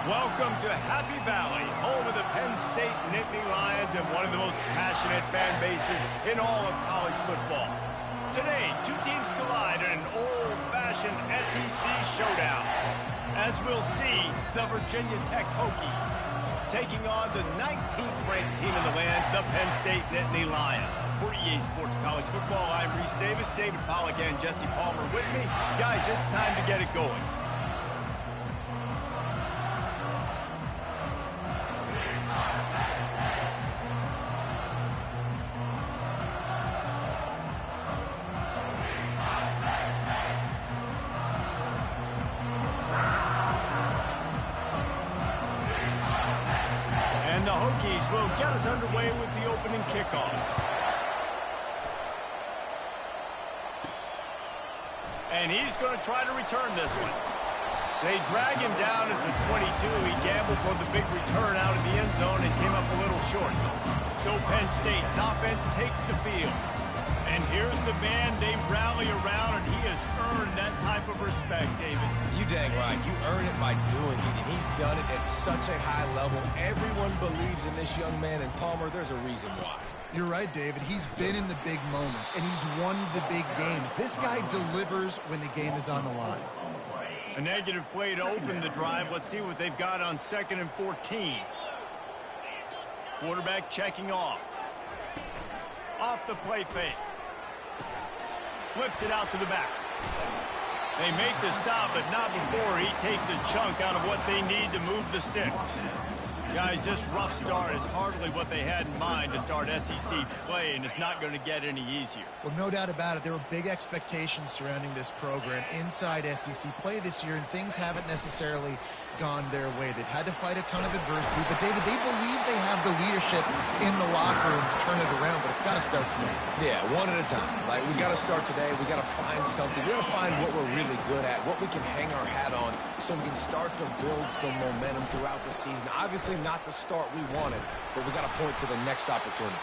Welcome to Happy Valley, home of the Penn State Nittany Lions and one of the most passionate fan bases in all of college football. Today, two teams collide in an old-fashioned SEC showdown. As we'll see, the Virginia Tech Hokies taking on the 19th-ranked team in the land, the Penn State Nittany Lions. For EA Sports College Football, I'm Reese Davis, David Pollack, and Jesse Palmer with me. Guys, it's time to get it going. And the Hokies will get us underway with the opening kickoff. And he's going to try to return this one. They drag him down at the 22. He gambled for the big return out of the end zone and came up a little short. So Penn State's offense takes the field. And here's the man they rally around, and he has earned that type of respect, David. You dang right. You earn it by doing it, and he's done it at such a high level. Everyone believes in this young man, and Palmer, there's a reason why. You're right, David. He's been in the big moments, and he's won the big games. This guy delivers when the game is on the line. A negative play to open the drive. Let's see what they've got on 2nd and 14. Quarterback checking off. Off the play fake. Flips it out to the back. They make the stop, but not before he takes a chunk out of what they need to move the sticks. Guys, this rough start is hardly what they had in mind to start SEC play, and it's not going to get any easier. Well, no doubt about it. There were big expectations surrounding this program inside SEC play this year, and things haven't necessarily gone their way. They've had to fight a ton of adversity, but, David, they believe they have the leadership in the locker room to turn it around, but it's got to start today. Yeah, one at a time. Like, we got to start today. We got to find something. We got to find what we're really good at, what we can hang our hat on, so we can start to build some momentum throughout the season. Obviously, not the start we wanted, but we got to point to the next opportunity.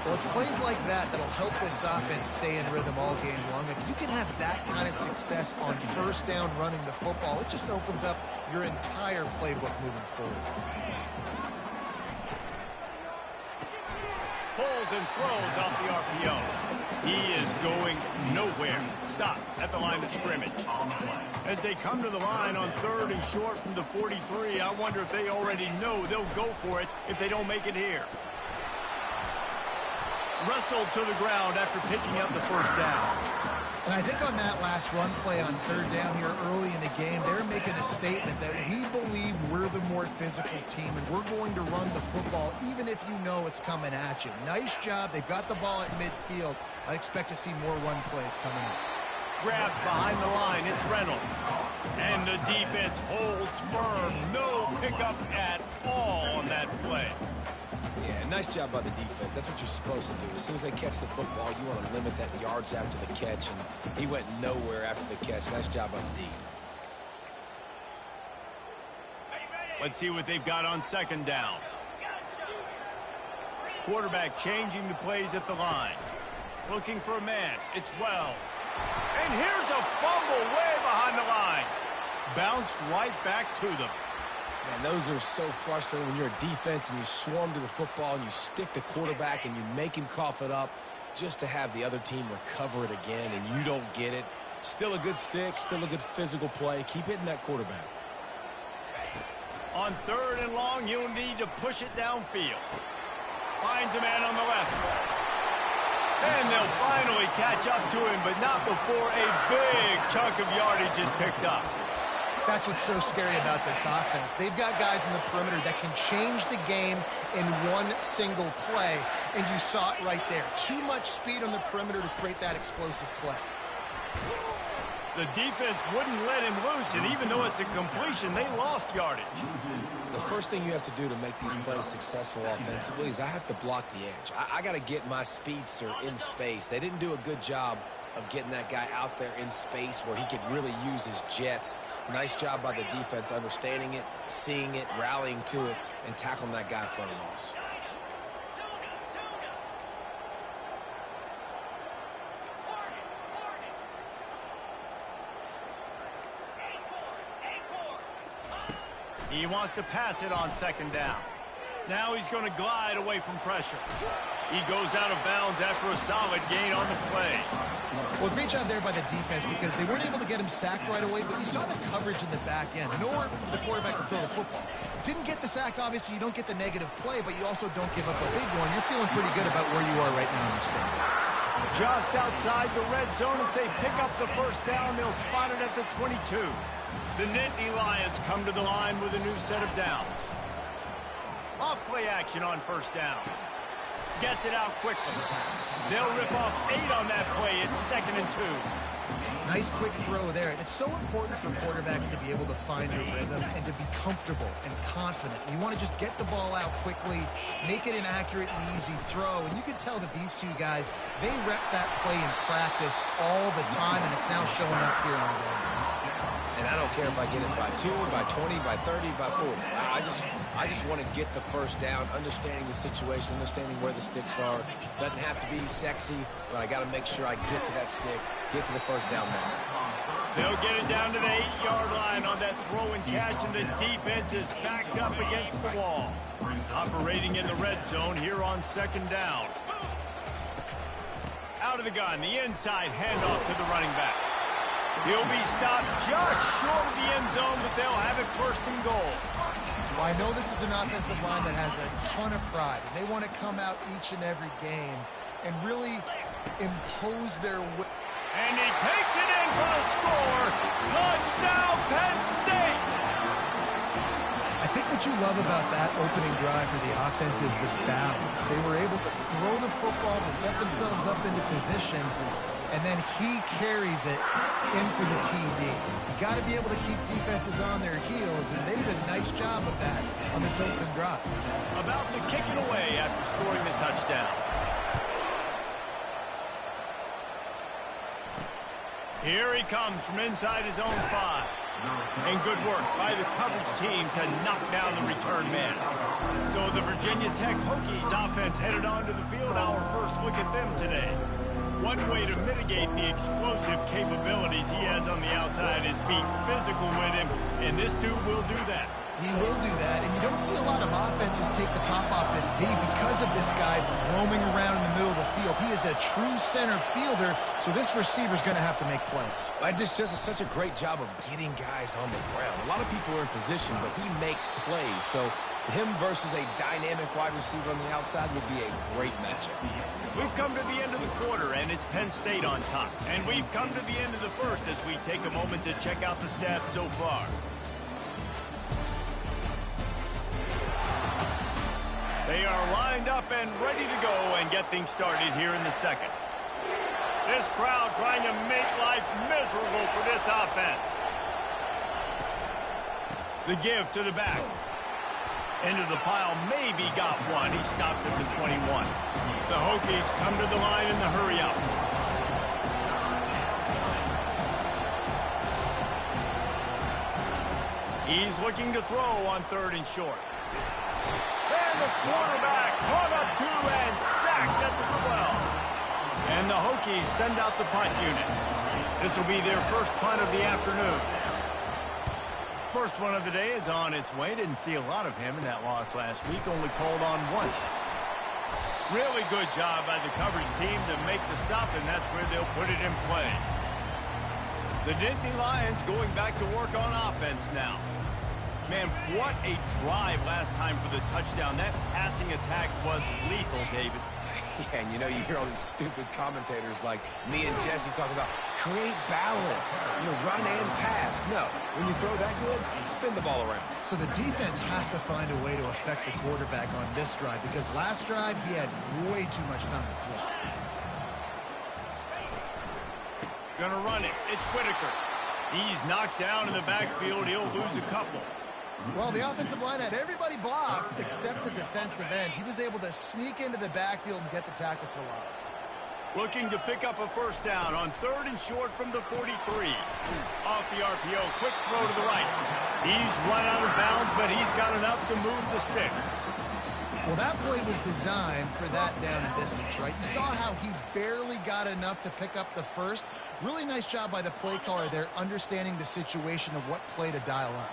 Well, it's plays like that that'll help this offense stay in rhythm all game long. If you can have that kind of success on first down running the football, it just opens up your entire playbook moving forward. Pulls and throws off the RPO. He is going nowhere. Stop at the line of scrimmage. As they come to the line on 3rd and short from the 43, I wonder if they already know they'll go for it if they don't make it here. Wrestled to the ground after picking up the first down. And I think on that last run play on 3rd down here early in the game, they're making a statement that we believe we're the more physical team and we're going to run the football even if you know it's coming at you. Nice job. They've got the ball at midfield. I expect to see more run plays coming up. Grabbed behind the line, it's Reynolds. And the defense holds firm. No pickup at all on that play. Yeah, nice job by the defense. That's what you're supposed to do. As soon as they catch the football, you want to limit that yards after the catch, and he went nowhere after the catch. Nice job by the D. Let's see what they've got on 2nd down. Quarterback changing the plays at the line. Looking for a man. It's Wells. And here's a fumble way behind the line. Bounced right back to them. Man, those are so frustrating when you're a defense and you swarm to the football and you stick the quarterback and you make him cough it up just to have the other team recover it again and you don't get it. Still a good stick, still a good physical play. Keep hitting that quarterback. On 3rd and long, you'll need to push it downfield. Finds a man on the left. And they'll finally catch up to him, but not before a big chunk of yardage is picked up. That's what's so scary about this offense. They've got guys in the perimeter that can change the game in one single play, and you saw it right there. Too much speed on the perimeter to create that explosive play. The defense wouldn't let him loose, and even though it's a completion, they lost yardage. The first thing you have to do to make these plays successful offensively is I have to block the edge. I got to get my speedster in space. They didn't do a good job of getting that guy out there in space where he could really use his jets. Nice job by the defense understanding it, seeing it, rallying to it, and tackling that guy for a loss. He wants to pass it on second down. Now he's going to glide away from pressure. He goes out of bounds after a solid gain on the play. Well, great job there by the defense because they weren't able to get him sacked right away, but you saw the coverage in the back end. Nowhere for the quarterback to throw the football. Didn't get the sack, obviously. You don't get the negative play, but you also don't give up a big one. You're feeling pretty good about where you are right now in this game. Just outside the red zone as they pick up the first down. They'll spot it at the 22. The Nittany Lions come to the line with a new set of downs. Off play action on first down. Gets it out quickly. They'll rip off 8 on that play. It's 2nd and 2. Nice quick throw there. And it's so important for quarterbacks to be able to find a rhythm and to be comfortable and confident. You want to just get the ball out quickly, make it an accurate and easy throw. And you can tell that these two guys, they rep that play in practice all the time, and it's now showing up here on the game. And I don't care if I get it by 2, by 20, by 30, by 40. I just want to get the first down, understanding the situation, understanding where the sticks are. Doesn't have to be sexy, but I got to make sure I get to that stick, get to the first down mark. They'll get it down to the 8-yard line on that throw and catch, and the defense is backed up against the wall. Operating in the red zone here on second down. Out of the gun, the inside handoff to the running back. He'll be stopped just short of the end zone, but they'll have it 1st and goal. Well, I know this is an offensive line that has a ton of pride. They want to come out each and every game and really impose their will. And he takes it in for the score. Touchdown, Penn State! I think what you love about that opening drive for the offense is the balance. They were able to throw the football to set themselves up into position, and then he carries it in for the TD. You got to be able to keep defenses on their heels, and they did a nice job of that on this opening drive. About to kick it away after scoring the touchdown. Here he comes from inside his own 5. And good work by the coverage team to knock down the return man. So the Virginia Tech Hokies offense headed onto the field. Our first look at them today. One way to mitigate the explosive capabilities he has on the outside is be physical with him, and this dude will do that. He will do that, and you don't see a lot of offenses take the top off this D because of this guy roaming around in the middle of the field. He is a true center fielder, so this receiver's going to have to make plays. This just is such a great job of getting guys on the ground. A lot of people are in position, but he makes plays. So him versus a dynamic wide receiver on the outside would be a great matchup. We've come to the end of the quarter, and it's Penn State on top. And we've come to the end of the first as we take a moment to check out the stats so far. They are lined up and ready to go and get things started here in the second. This crowd trying to make life miserable for this offense. The give to the back. Into the pile, maybe got one. He stopped at the 21. The Hokies come to the line in the hurry up. He's looking to throw on 3rd and short. And the quarterback caught up 2 and sacked at the 12. And the Hokies send out the punt unit. This will be their first punt of the afternoon. First one of the day is on its way. Didn't see a lot of him in that loss last week. Only called on once. Really good job by the coverage team to make the stop, and that's where they'll put it in play. The Nittany Lions going back to work on offense now. Man, what a drive last time for the touchdown. That passing attack was lethal, David. Yeah, and you know, you hear all these stupid commentators like me and Jesse talking about create balance, run and pass. No, when you throw that good, you spin the ball around. So the defense has to find a way to affect the quarterback on this drive because last drive he had way too much time to throw. Gonna run it. It's Whitaker. He's knocked down in the backfield. He'll lose a couple. Well, the offensive line had everybody blocked except the defensive end. He was able to sneak into the backfield and get the tackle for loss. Looking to pick up a first down on 3rd and short from the 43. Off the RPO, quick throw to the right. He's run out of bounds, but he's got enough to move the sticks. Well, that play was designed for that down and distance, right? You saw how he barely got enough to pick up the first. Really nice job by the play caller there, understanding the situation of what play to dial up.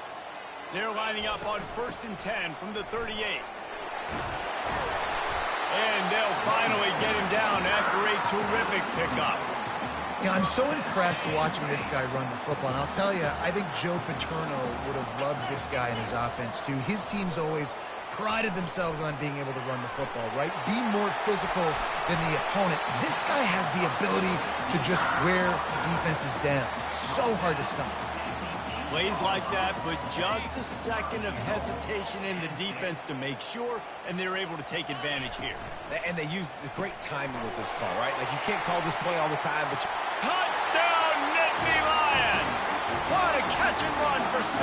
They're lining up on 1st and 10 from the 38. And they'll finally get him down after a terrific pickup. Yeah, I'm so impressed watching this guy run the football. And I'll tell you, I think Joe Paterno would have loved this guy in his offense, too. His teams always prided themselves on being able to run the football, right? Be more physical than the opponent. This guy has the ability to just wear defenses down. So hard to stop. Plays like that, but just a second of hesitation in the defense to make sure, and they're able to take advantage here. And they use the great timing with this call, right? Like, you can't call this play all the time, but Touchdown, Nittany Lions! What a catch and run for 6.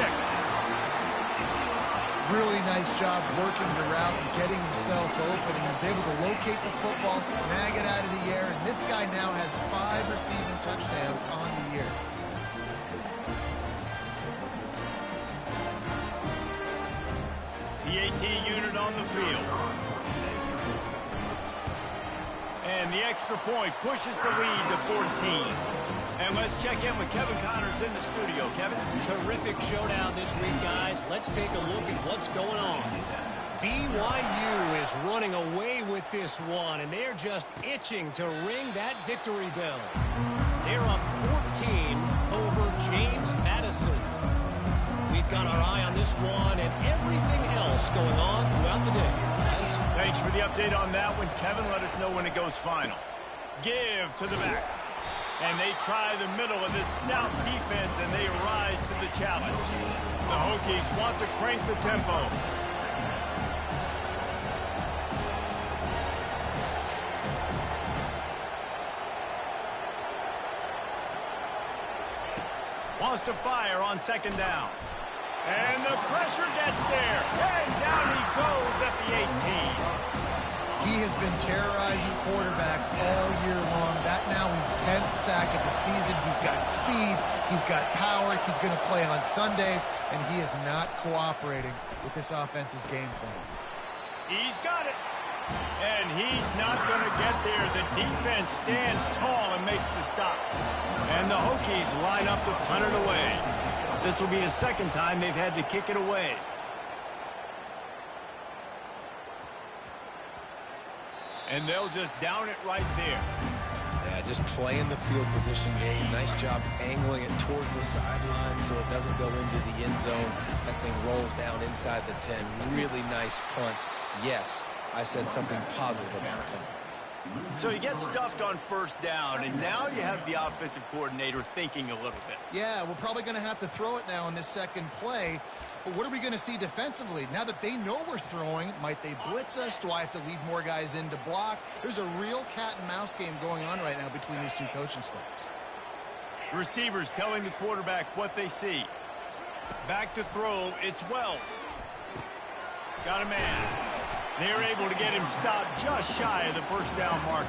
Really nice job working the route and getting himself open. And he was able to locate the football, snag it out of the air, and this guy now has 5 receiving touchdowns on the year. The AT unit on the field. And the extra point pushes the lead to 14. And let's check in with Kevin Connors in the studio. Kevin? Terrific showdown this week, guys. Let's take a look at what's going on. BYU is running away with this one, and they're just itching to ring that victory bell. They're up 14 over James Madison. We've got our eye on this one and everything else going on throughout the day. Guys? Thanks for the update on that one, Kevin. Let us know when it goes final. Give to the back. And they try the middle of this stout defense, and they rise to the challenge. The Hokies want to crank the tempo. Wants to fire on 2nd down. And the pressure gets there. And down he goes at the 18. He has been terrorizing quarterbacks all year long. That now his 10th sack of the season. He's got speed. He's got power. He's going to play on Sundays, and he is not cooperating with this offense's game plan. He's got it. And he's not going to get there. The defense stands tall and makes the stop. And the Hokies line up to punt it away. This will be the 2nd time they've had to kick it away. And they'll just down it right there. yeah, just playing the field position game. Nice job angling it toward the sideline so it doesn't go into the end zone. That thing rolls down inside the 10. Really nice punt. Yes, I said something positive about him. So you get stuffed on 1st down, and now you have the offensive coordinator thinking a little bit. Yeah, we're probably going to have to throw it now in this 2nd play. But what are we going to see defensively? Now that they know we're throwing, might they blitz us? Do I have to leave more guys in to block? There's a real cat-and-mouse game going on right now between these two coaching staffs. Receivers telling the quarterback what they see. Back to throw, it's Wells. Got a man. They're able to get him stopped just shy of the 1st down marker.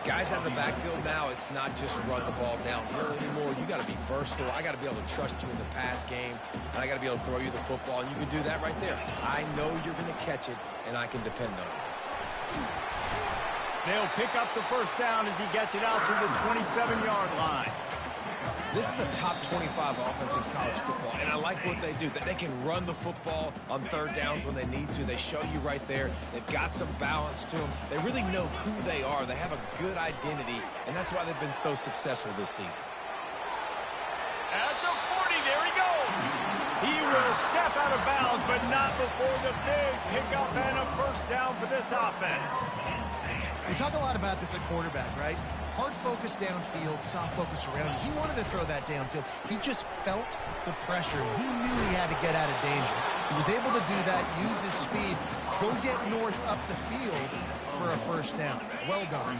Guys out of the backfield now, it's not just run the ball downhill anymore. You got to be versatile. I got to be able to trust you in the pass game, and I got to be able to throw you the football, and you can do that right there. I know you're going to catch it, and I can depend on it. They'll pick up the 1st down as he gets it out to the 27-yard line. This is a top 25 offense in college football, and I like what they do. They can run the football on 3rd downs when they need to. They show you right there. They've got some balance to them. They really know who they are. They have a good identity, and that's why they've been so successful this season. At the 40, there he goes. He will step out of bounds, but not before the big pickup and a 1st down for this offense. We talk a lot about this at quarterback, right? Hard focus downfield, soft focus around. He wanted to throw that downfield. He just felt the pressure. He knew he had to get out of danger. He was able to do that, use his speed, go get north up the field for a 1st down. Well done.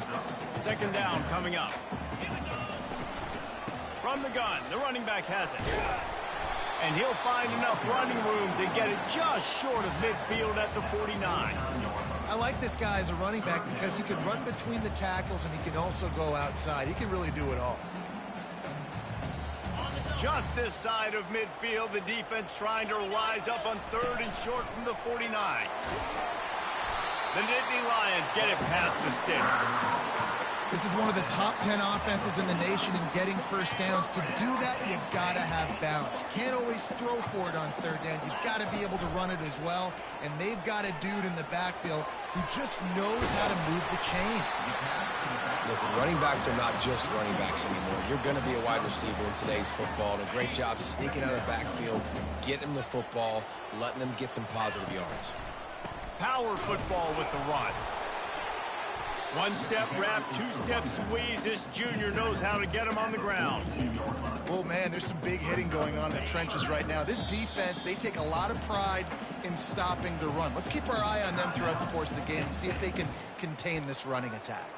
2nd down coming up. From the gun, the running back has it. And he'll find enough running room to get it just short of midfield at the 49. I like this guy as a running back because he can run between the tackles and he can also go outside. He can really do it all. Just this side of midfield, the defense trying to rise up on 3rd and short from the 49. The Nittany Lions get it past the sticks. This is one of the top 10 offenses in the nation in getting first downs. To do that, you've got to have balance. You can't always throw for it on third down. You've got to be able to run it as well. And they've got a dude in the backfield who just knows how to move the chains. Listen, running backs are not just running backs anymore. You're going to be a wide receiver in today's football. And a great job sneaking out of the backfield, getting them the football, letting them get some positive yards. Power football with the run. One-step wrap, two-step squeeze. This junior knows how to get him on the ground. Oh, man, there's some big hitting going on in the trenches right now. This defense, they take a lot of pride in stopping the run. Let's keep our eye on them throughout the course of the game and see if they can contain this running attack.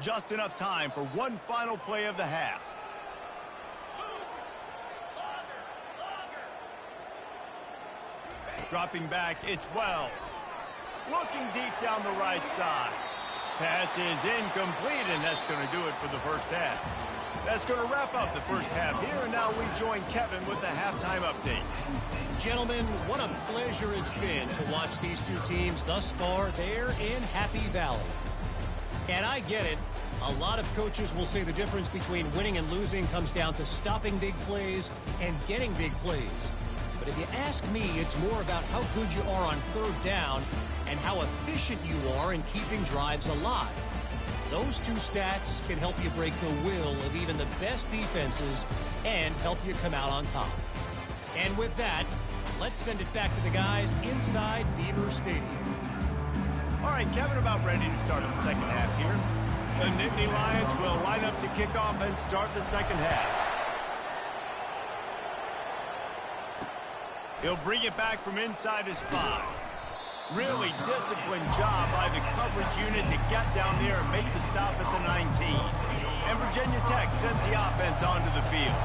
Just enough time for one final play of the half. Dropping back, it's Wells. Looking deep down the right side. Pass is incomplete, and that's going to do it for the first half. That's going to wrap up the first half here, and now we join Kevin with the halftime update. Gentlemen, what a pleasure it's been to watch these two teams thus far there in Happy Valley. And I get it. A lot of coaches will say the difference between winning and losing comes down to stopping big plays and getting big plays. But if you ask me, it's more about how good you are on third down and how efficient you are in keeping drives alive. Those two stats can help you break the will of even the best defenses and help you come out on top. And with that, let's send it back to the guys inside Beaver Stadium. All right, Kevin, about ready to start the second half here. The Nittany Lions will line up to kick off and start the second half. He'll bring it back from inside his 5. Really disciplined job by the coverage unit to get down there and make the stop at the 19. And Virginia Tech sends the offense onto the field.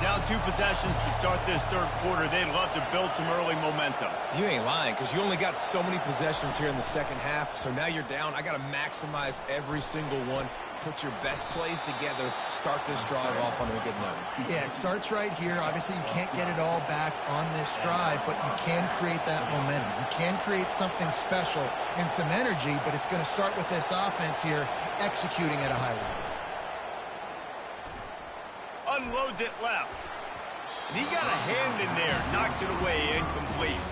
Down 2 possessions to start this third quarter. They'd love to build some early momentum. You ain't lying, because you only got so many possessions here in the second half. So now you're down. I got to maximize every single one. Put your best plays together. Start this drive off on a good note. Yeah, it starts right here. Obviously, you can't get it all back on this drive, but you can create that momentum. You can create something special and some energy, but it's going to start with this offense here executing at a high level. Unloads it left. And he got a hand in there. Knocks it away, incomplete.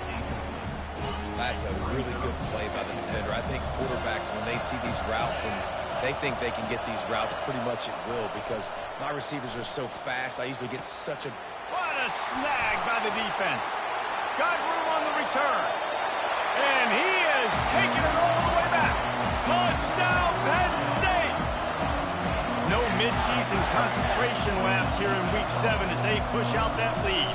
That's a really good play by the defender. I think quarterbacks, when they see these routes and they think they can get these routes pretty much at will, because my receivers are so fast. I usually get such a... What a snag by the defense. Got room on the return. And he is taking it all the way back. Touchdown, Penn State. No midseason concentration laps here in Week 7 as they push out that lead.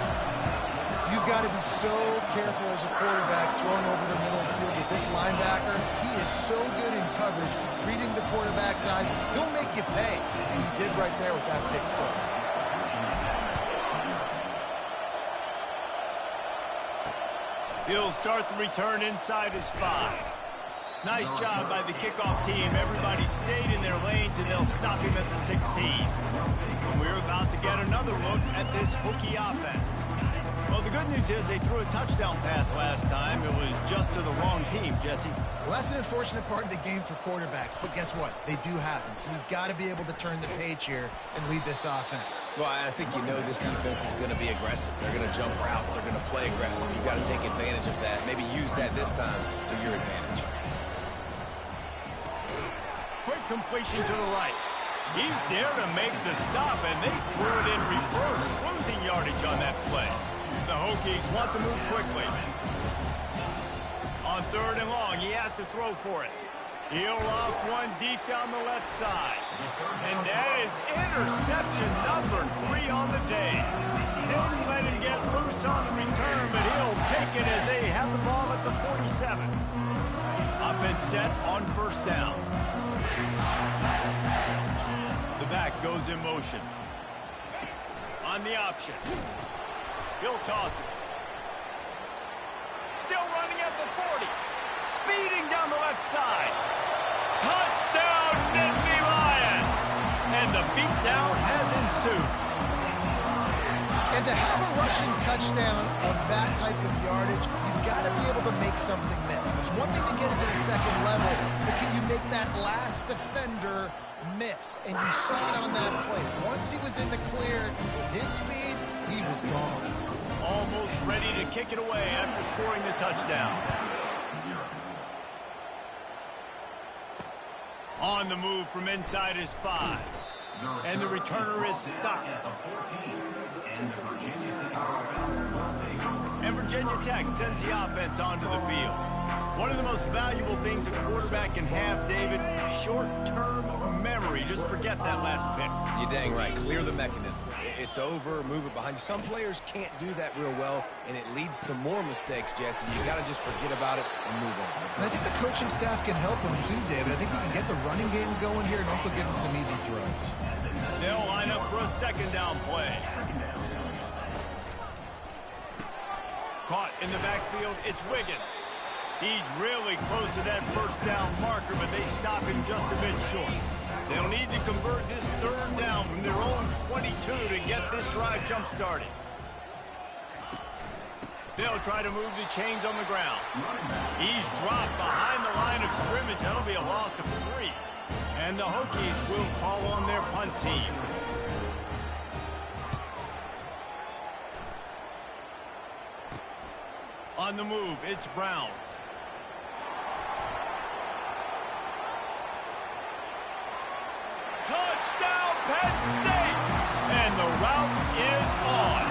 You've got to be so careful as a quarterback throwing over the middle of the field with this linebacker. He is so good in coverage, reading the quarterback's eyes. He'll make you pay. And he did right there with that pick 6. He'll start the return inside his 5. Nice job by the kickoff team. Everybody stayed in their lanes, and they'll stop him at the 16. And we're about to get another look at this Hokie offense. Well, the good news is they threw a touchdown pass last time. It was just to the wrong team, Jesse. Well, that's an unfortunate part of the game for quarterbacks, but guess what? They do happen. So you've got to be able to turn the page here and lead this offense. Well, I think you know this defense is going to be aggressive. They're going to jump routes. They're going to play aggressive. You've got to take advantage of that. Maybe use that this time to your advantage. Quick completion to the right. He's there to make the stop, and they threw it in reverse, losing yardage on that play. The Hokies want to move quickly. On 3rd and long, he has to throw for it. He'll off one deep down the left side. And that is interception number 3 on the day. Didn't let him get loose on the return, but he'll take it as they have the ball at the 47. Offense set on 1st down. The back goes in motion. On the option. He'll toss it. Still running at the 40. Speeding down the left side. Touchdown, Nittany Lions! And the beatdown has ensued. And to have a rushing touchdown of that type of yardage, you've got to be able to make something miss. It's one thing to get into the second level, but can you make that last defender miss. And you saw it on that play. Once he was in the clear, with his speed, he was gone. Almost ready to kick it away after scoring the touchdown. On the move from inside his 5. And the returner is stopped. And Virginia Tech sends the offense onto the field. One of the most valuable things a quarterback can have, David, short-term memory. Just forget that last pick. You're dang right. Clear the mechanism. It's over. Move it behind you. Some players can't do that real well, and it leads to more mistakes, Jesse. You got to just forget about it and move on. And I think the coaching staff can help him too, David. I think you can get the running game going here and also give him some easy throws. They'll line up for a second down play. Caught in the backfield, it's Wiggins. He's really close to that first down marker, but they stop him just a bit short. They'll need to convert this third down from their own 22 to get this drive jump-started. They'll try to move the chains on the ground. He's dropped behind the line of scrimmage. That'll be a loss of 3. And the Hokies will call on their punt team. On the move, it's Brown. Touchdown, Penn State! And the route is on.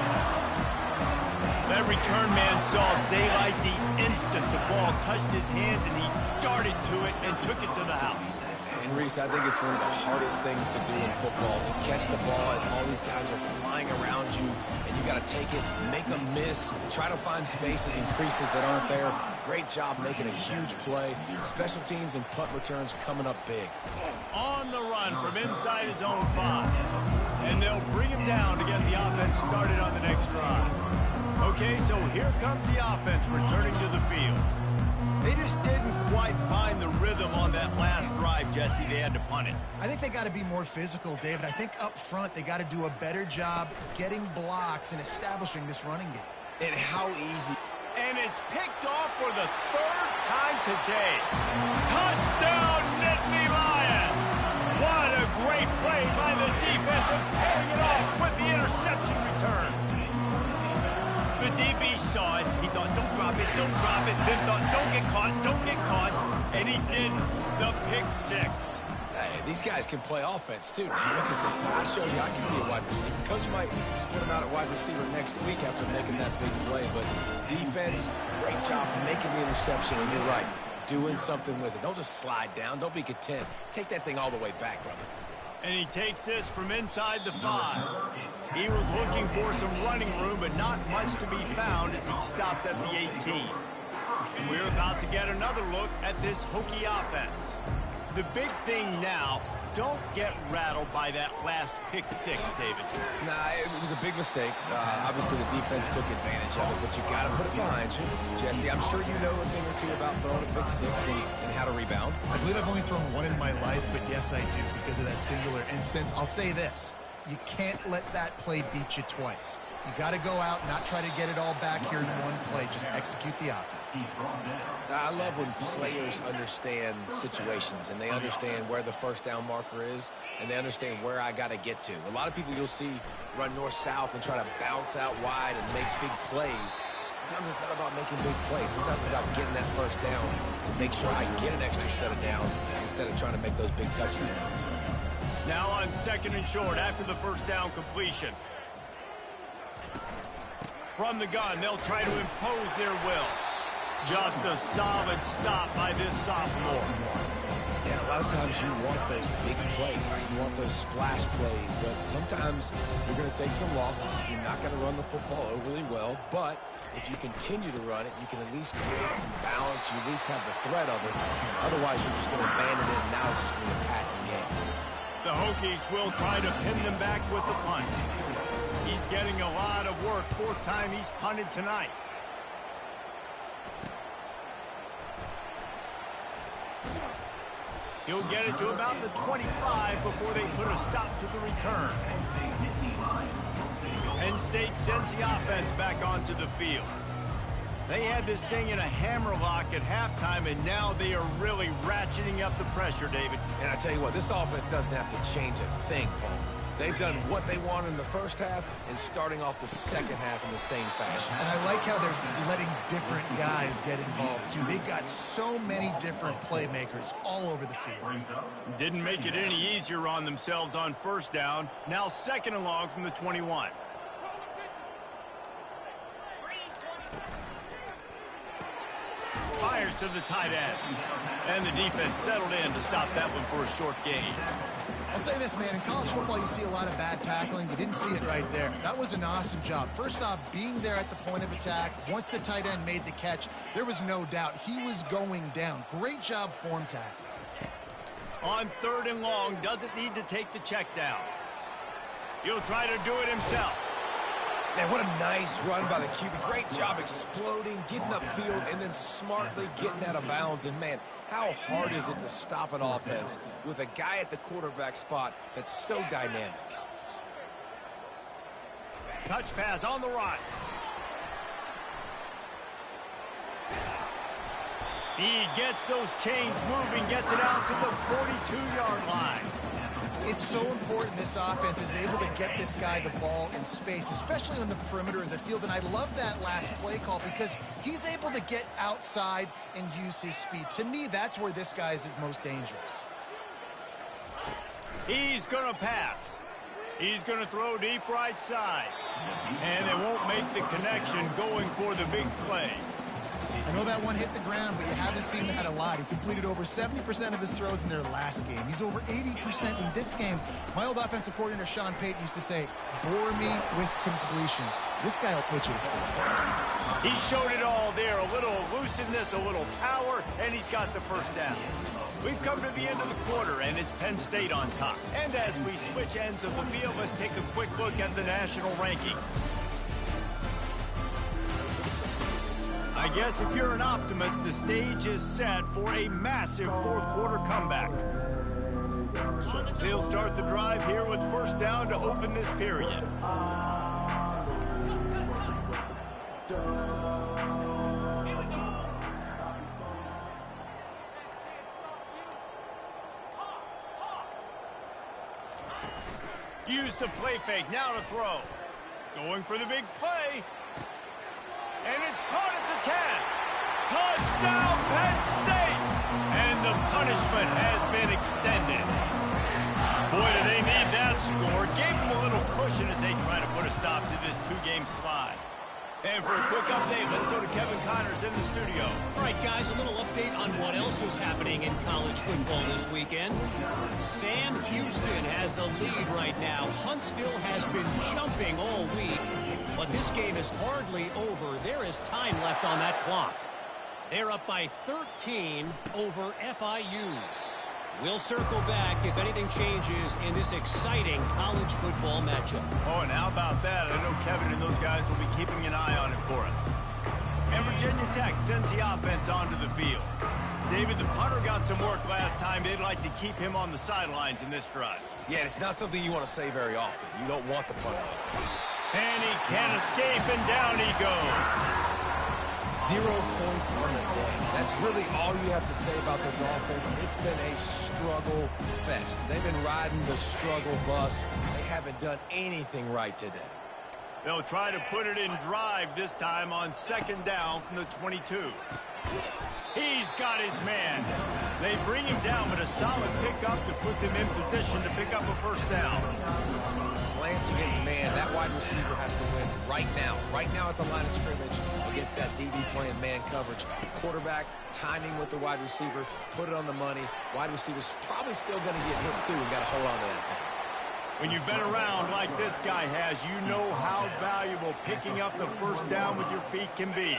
That return man saw daylight the instant the ball touched his hands, and he darted to it and took it to the house. And Reese, I think it's one of the hardest things to do in football, to catch the ball as all these guys are flying around you, and you got to take it, make them miss, try to find spaces and creases that aren't there. Great job making a huge play. Special teams and punt returns coming up big. On the run from inside his own 5. And they'll bring him down to get the offense started on the next drive. Okay, so here comes the offense returning to the field. They just didn't quite find the rhythm on that last drive, Jesse. They had to punt it. I think they got to be more physical, David. I think up front they got to do a better job getting blocks and establishing this running game. And how easy. And it's picked off for the 3rd time today. Touchdown, Nittany Lions! What a great play by the defense and pairing it off with the interception return. The DB saw it. He thought, don't drop it, then thought, don't get caught, and he did the pick 6. Hey, these guys can play offense, too. Now, look at this. I showed you I can be a wide receiver. Coach might split him out at wide receiver next week after making that big play, but defense, great job making the interception, and you're right, doing something with it. Don't just slide down. Don't be content. Take that thing all the way back, brother. And he takes this from inside the 5. He was looking for some running room, but not much to be found as he stopped at the 18. And we're about to get another look at this Hokie offense. The big thing now, don't get rattled by that last pick 6, David. Nah, it was a big mistake. Obviously, the defense took advantage of it, but you got to put it behind you. Jesse, I'm sure you know a thing or two about throwing a pick 6 and how to rebound. I believe I've only thrown one in my life, but yes, I do because of that singular instance. I'll say this. You can't let that play beat you twice. You got to go out, not try to get it all back here in one play. Just execute the offense. I love when players understand situations and they understand where the first down marker is and they understand where I got to get to. A lot of people you'll see run north-south and try to bounce out wide and make big plays. Sometimes it's not about making big plays. Sometimes it's about getting that first down to make sure I get an extra set of downs instead of trying to make those big touchdowns. Now on 2nd and short after the first down completion. From the gun, they'll try to impose their will. Just a solid stop by this sophomore. Yeah, a lot of times you want those big plays. You want those splash plays, but sometimes you're going to take some losses. You're not going to run the football overly well, but if you continue to run it, you can at least create some balance. You at least have the threat of it. Otherwise, you're just going to abandon it, and now it's just going to be a passing game. The Hokies will try to pin them back with the punt. He's getting a lot of work. 4th time he's punted tonight. He'll get it to about the 25 before they put a stop to the return. Penn State sends the offense back onto the field. They had this thing in a hammerlock at halftime, and now they are really ratcheting up the pressure, David. And I tell you what, this offense doesn't have to change a thing, Paul. They've done what they wanted in the first half and starting off the second half in the same fashion. And I like how they're letting different guys get involved, too. They've got so many different playmakers all over the field. Didn't make it any easier on themselves on first down. Now 2nd and long from the 21. Fires to the tight end. And the defense settled in to stop that one for a short gain. I'll say this, man. In college football, you see a lot of bad tackling. You didn't see it right there. That was an awesome job. First off, being there at the point of attack. Once the tight end made the catch, there was no doubt he was going down. Great job form tackling. On 3rd and long, doesn't need to take the check down. He'll try to do it himself. Man, what a nice run by the QB. Great job exploding, getting upfield, and then smartly getting out of bounds. And, man, how hard is it to stop an offense with a guy at the quarterback spot that's so dynamic? Touch pass on the run. He gets those chains moving, gets it out to the 42-yard line. It's so important this offense is able to get this guy the ball in space, especially on the perimeter of the field. And I love that last play call because he's able to get outside and use his speed. To me, that's where this guy is his most dangerous. He's going to pass. He's going to throw deep right side. And they won't make the connection going for the big play. I know that one hit the ground, but you haven't seen that a lot. He completed over 70% of his throws in their last game. He's over 80% in this game. My old offensive coordinator, Sean Payton, used to say, bore me with completions. This guy will put you to sleep. He showed it all there. A little elusiveness, a little power, and he's got the first down. We've come to the end of the quarter, and it's Penn State on top. And as we switch ends of the field, let's take a quick look at the national rankings. I guess if you're an optimist, the stage is set for a massive fourth-quarter comeback. They'll start the drive here with first down to open this period. Use the play fake, now to throw. Going for the big play. And it's caught at the 10. Touchdown, Penn State! And the punishment has been extended. Boy, do they need that score. Gave them a little cushion as they try to put a stop to this two-game slide. And for a quick update, let's go to Kevin Connors in the studio. All right, guys, a little update on what else is happening in college football this weekend. Sam Houston has the lead right now. Huntsville has been jumping all week, but this game is hardly over. There is time left on that clock. They're up by 13 over FIU. We'll circle back if anything changes in this exciting college football matchup. Oh, and how about that? I know Kevin and those guys will be keeping an eye on it for us. And Virginia Tech sends the offense onto the field. David, the punter got some work last time. They'd like to keep him on the sidelines in this drive. Yeah, it's not something you want to say very often. You don't want the punter. And he can't escape, and down he goes. 0 points on the day. That's really all you have to say about this offense. It's been a struggle fest. They've been riding the struggle bus. They haven't done anything right today. They'll try to put it in drive this time on second down from the 22. He's got his man. They bring him down, but a solid pickup to put them in position to pick up a first down. Slants against man. That wide receiver has to win right now at the line of scrimmage against that DB playing man coverage. Quarterback timing with the wide receiver, put it on the money. Wide receiver's probably still going to get hit too and got to hold on to that thing. When you've been around like this guy has, you know how valuable picking up the first down with your feet can be.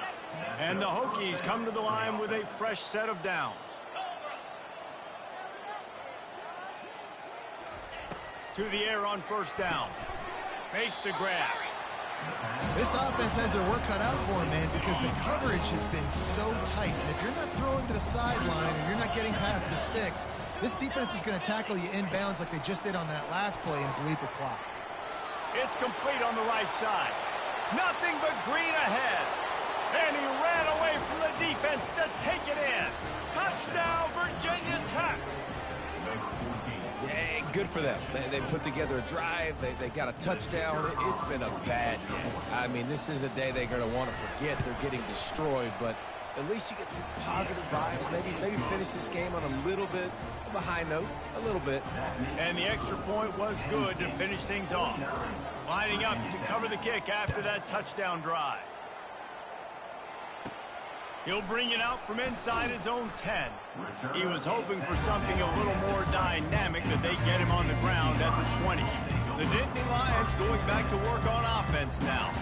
And the Hokies come to the line with a fresh set of downs. To the air on first down. Makes the grab. This offense has their work cut out for them, man, because the coverage has been so tight. And if you're not throwing to the sideline or you're not getting past the sticks, this defense is going to tackle you inbounds like they just did on that last play and bleed the clock. It's complete on the right side. Nothing but green ahead. And he ran away from the defense to take it in. Touchdown, Virginia Tech. Yeah, good for them. They put together a drive. They got a touchdown. It's been a bad day. I mean, this is a day they're going to want to forget. They're getting destroyed, but at least you get some positive vibes. Maybe finish this game on a little bit of a high note, a little bit. And the extra point was good to finish things off. Lining up to cover the kick after that touchdown drive. He'll bring it out from inside his own 10. He was hoping for something a little more dynamic, that they get him on the ground at the 20. The Nittany Lions going back to work on offense now.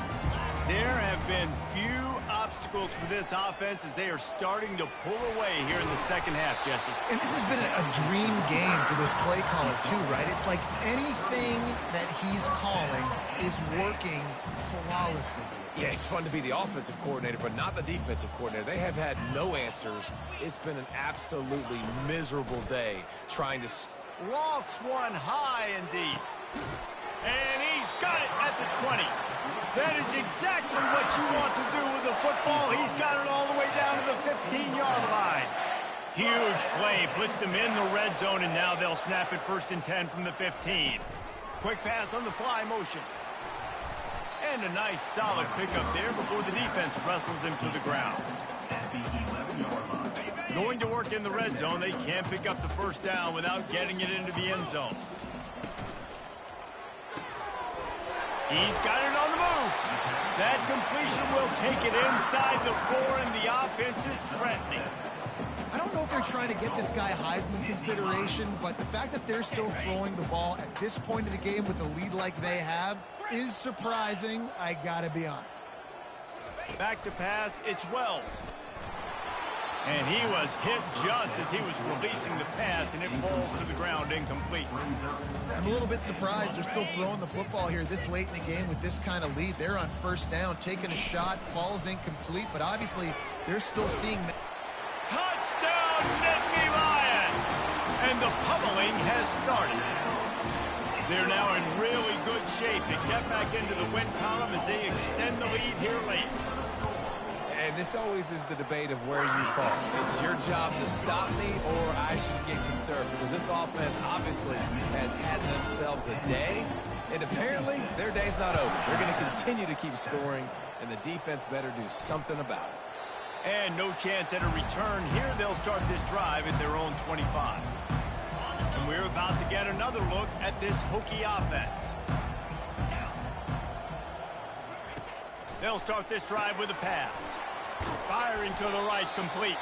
There have been few obstacles for this offense as they are starting to pull away here in the second half, Jesse. And this has been a dream game for this play caller, too, right? It's like anything that he's calling is working flawlessly. Yeah, it's fun to be the offensive coordinator, but not the defensive coordinator. They have had no answers. It's been an absolutely miserable day trying to... Lofts one high and deep. And he's got it at the 20. That is exactly what you want to do with the football. He's got it all the way down to the 15-yard line. Huge play, puts them in the red zone, and now they'll snap it 1st and 10 from the 15. Quick pass on the fly motion. And a nice solid pickup there before the defense wrestles him to the ground. Going to work in the red zone, they can't pick up the first down without getting it into the end zone. He's got it on the move. That completion will take it inside the 4, and the offense is threatening. I don't know if they're trying to get this guy Heisman consideration, but the fact that they're still throwing the ball at this point of the game with a lead like they have is surprising, I gotta be honest. Back to pass, it's Wells. And he was hit just as he was releasing the pass, and it falls to the ground incomplete. I'm a little bit surprised they're still throwing the football here this late in the game with this kind of lead. They're on first down, taking a shot, falls incomplete, but obviously they're still seeing... Touchdown, Nittany Lions! And the pummeling has started. They're now in really good shape to get back into the win column as they extend the lead here late. And this always is the debate of where you fall. It's your job to stop me, or I should get conservative, because this offense obviously has had themselves a day, and apparently their day's not over. They're going to continue to keep scoring, and the defense better do something about it. And no chance at a return here. They'll start this drive at their own 25. And we're about to get another look at this Hokie offense. They'll start this drive with a pass. Firing to the right, complete.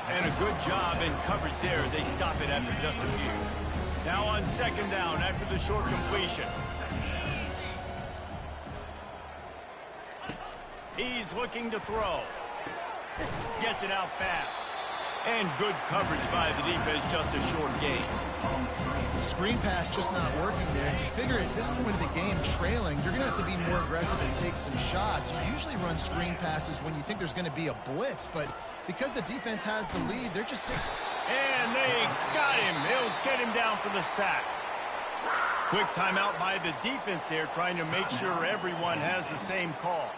And a good job in coverage there as they stop it after just a few. Now on second down after the short completion. He's looking to throw. Gets it out fast. And good coverage by the defense, just a short gain. Screen pass just not working there. You figure at this point of the game, trailing, you're going to have to be more aggressive and take some shots. You usually run screen passes when you think there's going to be a blitz, but because the defense has the lead, they're just... And they got him. He'll get him down for the sack. Quick timeout by the defense there, trying to make sure everyone has the same call.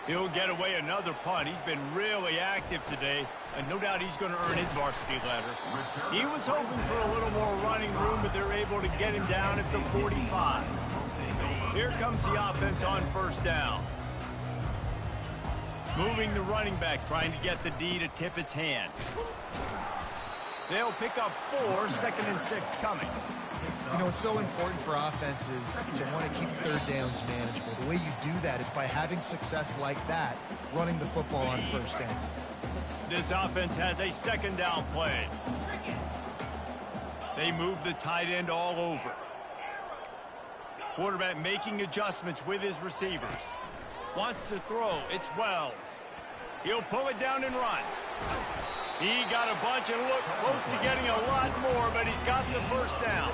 He'll get away another punt. He's been really active today, and no doubt he's going to earn his varsity letter. He was hoping for a little more running room, but they're able to get him down at the 45. Here comes the offense on first down. Moving the running back, trying to get the D to tip its hand. They'll pick up 4, 2nd and 6 coming. You know, it's so important for offenses to want to keep third downs manageable. The way you do that is by having success like that, running the football on first down. This offense has a second down play. They move the tight end all over. Quarterback making adjustments with his receivers. Wants to throw. It's Wells. He'll pull it down and run. He got a bunch and looked close to getting a lot more, but he's got the first down.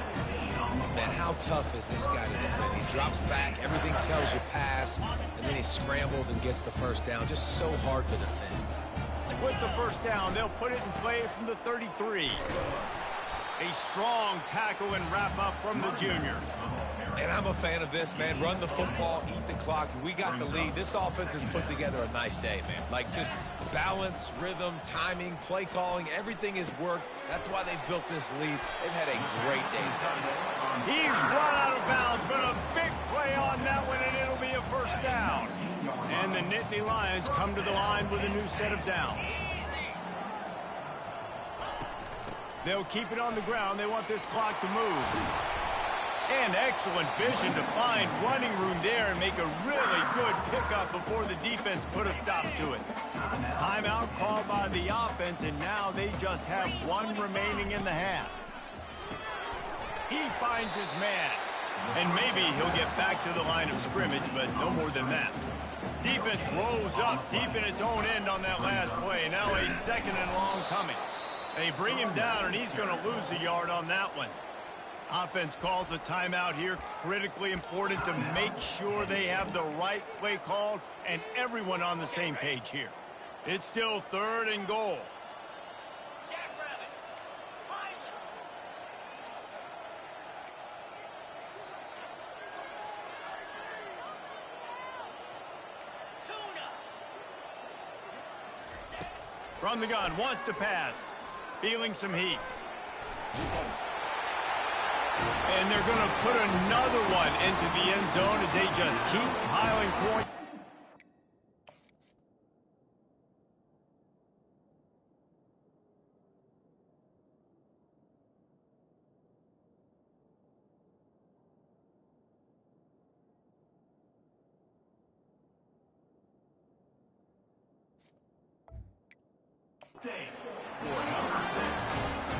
Man, how tough is this guy to defend? He drops back, everything tells you pass, and then he scrambles and gets the first down. Just so hard to defend. With the first down, they'll put it in play from the 33. A strong tackle and wrap up from the junior. And I'm a fan of this, man. Run the football, eat the clock. We got the lead. This offense has put together a nice day, man. Like, just balance, rhythm, timing, play calling, everything has worked. That's why they've built this lead. They've had a great day today. He's run out of bounds, but a big play on that one, and it'll be a first down. And the Nittany Lions come to the line with a new set of downs. They'll keep it on the ground. They want this clock to move. And excellent vision to find running room there and make a really good pickup before the defense put a stop to it. Timeout called by the offense, and now they just have one remaining in the half. He finds his man, and maybe he'll get back to the line of scrimmage, but no more than that. Defense rose up deep in its own end on that last play. Now a second and long coming. They bring him down, and he's going to lose a yard on that one. Offense calls a timeout here. Critically important to make sure they have the right play called and everyone on the same page here. It's still 3rd and goal. From the gun, wants to pass. Feeling some heat. And they're going to put another one into the end zone as they just keep piling points.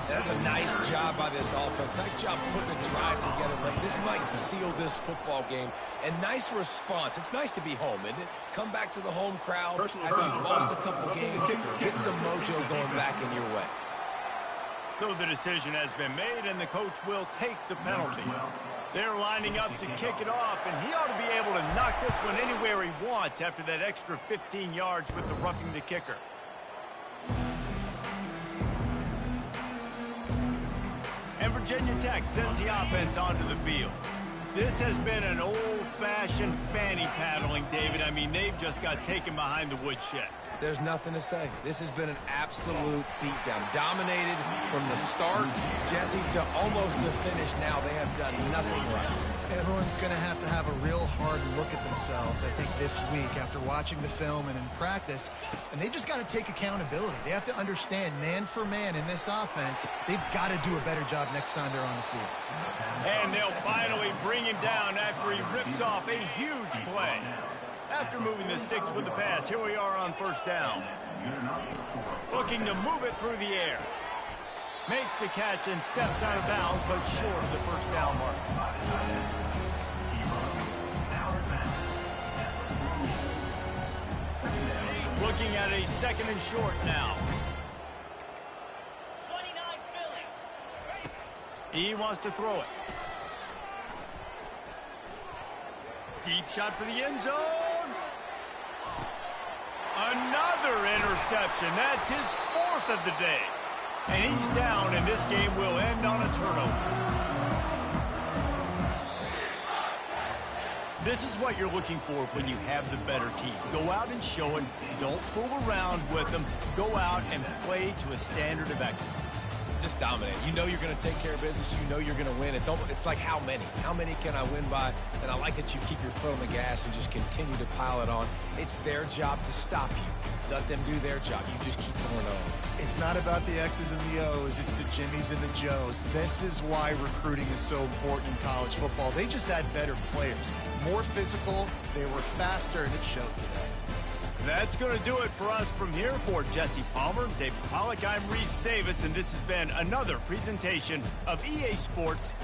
That's a nice job by this offense. Nice job putting the drive together late. This might seal this football game. And nice response. It's nice to be home, isn't it? Come back to the home crowd after you've lost a couple games. Get some mojo going back in your way. So the decision has been made, and the coach will take the penalty. They're lining up to kick it off, and he ought to be able to knock this one anywhere he wants after that extra 15 yards with the roughing the kicker. And Virginia Tech sends the offense onto the field. This has been an old-fashioned fanny paddling, David. I mean, they've just got taken behind the woodshed. There's nothing to say. This has been an absolute beatdown. Dominated from the start, Jesse, to almost the finish now. They have done nothing right. Everyone's going to have a real hard look at themselves, I think, this week after watching the film and in practice. And they just got to take accountability. They have to understand, man for man in this offense, they've got to do a better job next time they're on the field. And they'll finally bring him down after he rips off a huge play. After moving the sticks with the pass, here we are on first down. Looking to move it through the air. Makes the catch and steps out of bounds, but short of the first down mark. Looking at a second and short now. He wants to throw it. Deep shot for the end zone. Another interception. That's his 4th of the day. And he's down, and this game will end on a turnover. This is what you're looking for when you have the better team. Go out and show it. Don't fool around with them. Go out and play to a standard of excellence. Just dominate. You know you're going to take care of business. You know you're going to win. It's like how many? How many can I win by? And I like that you keep your foot on the gas and just continue to pile it on. It's their job to stop you. Let them do their job. You just keep going on. It's not about the X's and the O's. It's the Jimmies and the Joes. This is why recruiting is so important in college football. They just had better players. More physical. They were faster, and it showed today. That's going to do it for us from here. For Jesse Palmer, David Pollack, I'm Reese Davis, and this has been another presentation of EA Sports.